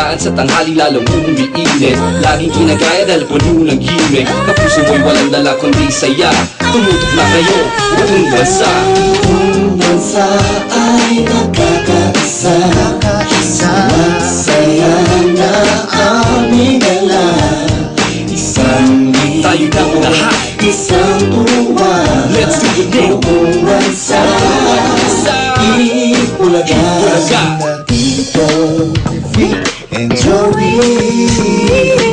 kabataan sa tanghali lalong umiinit. Laging kinagaya dahil puno ng gimmick. Kapuso mo'y walang dala kundi saya. Tumutok na kayo, buong bansa. Buong bansa ay nagkakaisa. Magsaya na aming dala. Isang Tayo ng lahat, isang tuwa. let's do it now. Buong bansa Itbulaga. Itbulaga. Tito, Vic, and Joey.